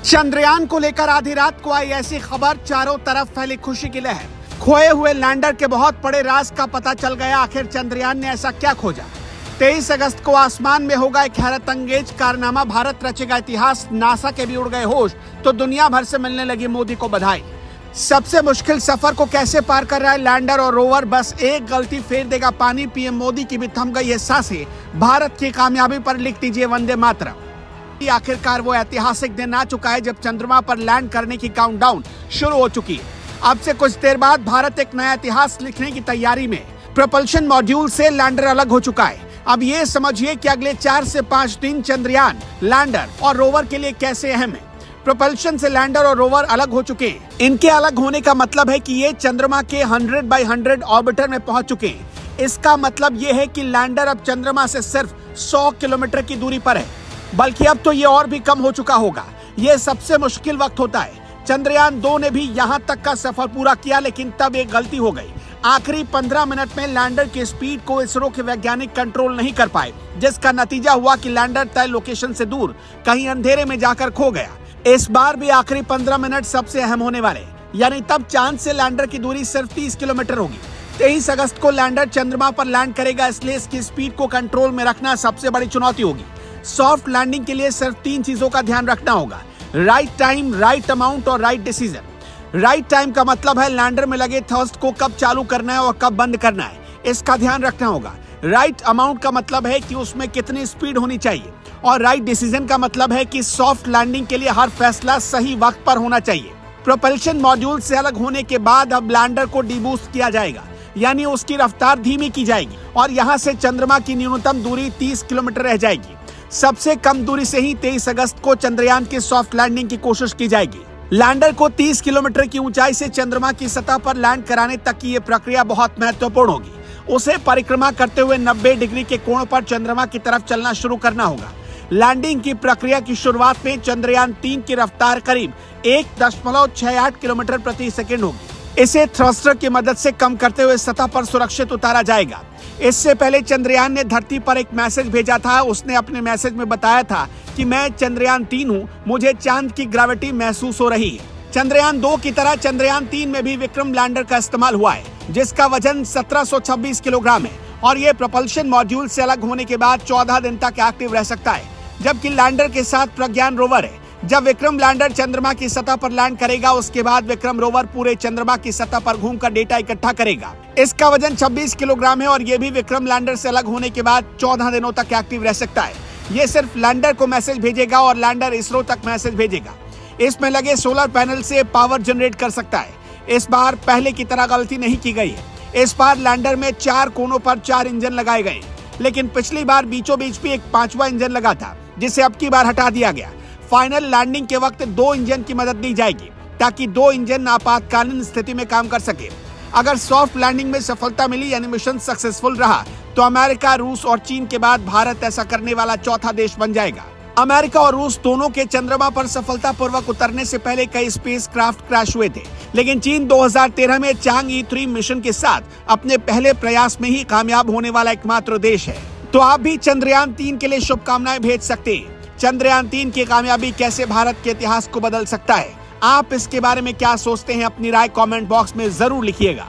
चंद्रयान को लेकर आधी रात को आई ऐसी खबर, चारों तरफ फैली खुशी की लहर। खोए हुए लैंडर के बहुत बड़े राज का पता चल गया। आखिर चंद्रयान ने ऐसा क्या खोजा? 23 अगस्त को आसमान में होगा एक हैरत अंगेज कारनामा। भारत रचेगा इतिहास। नासा के भी उड़ गए होश तो दुनिया भर से मिलने लगी मोदी को बधाई। सबसे मुश्किल सफर को कैसे पार कर रहा है लैंडर और रोवर। बस एक गलती फेर देगा पानी। पीएम मोदी की भी थम गई है सांसें। भारत की कामयाबी पर लिख दीजिए वंदे मातरम। आखिरकार वो ऐतिहासिक दिन आ चुका है जब चंद्रमा पर लैंड करने की काउंटडाउन शुरू हो चुकी है। अब से कुछ देर बाद भारत एक नया इतिहास लिखने की तैयारी में। प्रोपल्शन मॉड्यूल से लैंडर अलग हो चुका है। अब ये समझिए कि अगले 4 से 5 दिन चंद्रयान, लैंडर और रोवर के लिए कैसे अहम है। प्रोपल्शन से लैंडर और रोवर अलग हो चुके हैं। इनके अलग होने का मतलब है कि ये चंद्रमा के 100 by 100 ऑर्बिटर में पहुंच चुके हैं। इसका मतलब ये है कि लैंडर अब चंद्रमा से सिर्फ 100 किलोमीटर की दूरी पर है, बल्कि अब तो ये और भी कम हो चुका होगा। ये सबसे मुश्किल वक्त होता है। चंद्रयान 2 ने भी यहाँ तक का सफर पूरा किया, लेकिन तब एक गलती हो गई। आखिरी 15 मिनट में लैंडर की स्पीड को इसरो के वैज्ञानिक कंट्रोल नहीं कर पाए, जिसका नतीजा हुआ कि लैंडर तय लोकेशन से दूर कहीं अंधेरे में जाकर खो गया। इस बार भी आखिरी 15 मिनट सबसे अहम होने वाले, यानी तब चांद से लैंडर की दूरी सिर्फ 30 किलोमीटर होगी। 23 अगस्त को लैंडर चंद्रमा पर लैंड करेगा, इसलिए इसकी स्पीड को कंट्रोल में रखना सबसे बड़ी चुनौती होगी। सॉफ्ट लैंडिंग के लिए सिर्फ 3 चीजों का ध्यान रखना होगा: राइट टाइम, राइट अमाउंट और राइट डिसीजन। राइट टाइम का मतलब है लैंडर में लगे थ्रस्ट को कब चालू करना है और कब बंद करना है, इसका ध्यान रखना होगा। राइट अमाउंट का मतलब है कि उसमें कितनी स्पीड होनी चाहिए, और राइट डिसीजन का मतलब है कि सॉफ्ट लैंडिंग के लिए हर फैसला सही वक्त पर होना चाहिए। प्रोपल्शन मॉड्यूल से अलग होने के बाद अब लैंडर को डीबूस्ट किया जाएगा, यानी उसकी रफ्तार धीमी की जाएगी और यहाँ से चंद्रमा की न्यूनतम दूरी 30 किलोमीटर रह जाएगी। सबसे कम दूरी से ही 23 अगस्त को चंद्रयान की सॉफ्ट लैंडिंग की कोशिश की जाएगी। लैंडर को 30 किलोमीटर की ऊंचाई से चंद्रमा की सतह पर लैंड कराने तक की ये प्रक्रिया बहुत महत्वपूर्ण होगी। उसे परिक्रमा करते हुए 90 डिग्री के कोण पर चंद्रमा की तरफ चलना शुरू करना होगा। लैंडिंग की प्रक्रिया की शुरुआत में चंद्रयान 3 की रफ्तार करीब 1.68 किलोमीटर प्रति सेकंड होगी। इसे थ्रस्टर की मदद से कम करते हुए सतह पर सुरक्षित उतारा जाएगा। इससे पहले चंद्रयान ने धरती पर एक मैसेज भेजा था। उसने अपने मैसेज में बताया था कि मैं चंद्रयान 3 हूँ, मुझे चांद की ग्रेविटी महसूस हो रही है। चंद्रयान 2 की तरह चंद्रयान 3 में भी विक्रम लैंडर का इस्तेमाल हुआ है, जिसका वजन 1726 किलोग्राम है, और ये प्रोपल्शन मॉड्यूल से अलग होने के बाद 14 दिन तक एक्टिव रह सकता है। जबकि लैंडर के साथ प्रज्ञान रोवर है। जब विक्रम लैंडर चंद्रमा की सतह पर लैंड करेगा, उसके बाद विक्रम रोवर पूरे चंद्रमा की सतह पर घूमकर डेटा इकट्ठा करेगा। इसका वजन 26 किलोग्राम है और ये भी विक्रम लैंडर से अलग होने के बाद 14 दिनों तक एक्टिव रह सकता है। ये सिर्फ लैंडर को मैसेज भेजेगा और लैंडर इसरो तक मैसेज भेजेगा। इसमें लगे सोलर पैनल से पावर जनरेट कर सकता है। इस बार पहले की तरह गलती नहीं की गई है। इस बार लैंडर में 4 कोनों पर 4 इंजन लगाए गए, लेकिन पिछली बार बीचों बीच भी एक 5वां इंजन लगा था, जिसे अब की बार हटा दिया गया। फाइनल लैंडिंग के वक्त 2 इंजन की मदद दी जाएगी, ताकि 2 इंजन आपातकालीन स्थिति में काम कर सके। अगर सॉफ्ट लैंडिंग में सफलता मिली, यानी मिशन सक्सेसफुल रहा, तो अमेरिका, रूस और चीन के बाद भारत ऐसा करने वाला चौथा देश बन जाएगा। अमेरिका और रूस दोनों के चंद्रमा पर सफलतापूर्वक उतरने से पहले कई स्पेस क्राफ्ट क्रैश हुए थे, लेकिन चीन 2013 में चांग-ई 3 मिशन के साथ अपने पहले प्रयास में ही कामयाब होने वाला एकमात्र देश है। तो आप भी चंद्रयान 3 के लिए शुभकामनाएं भेज सकते हैं। चंद्रयान 3 की कामयाबी कैसे भारत के इतिहास को बदल सकता है, आप इसके बारे में क्या सोचते हैं? अपनी राय कमेंट बॉक्स में जरूर लिखिएगा।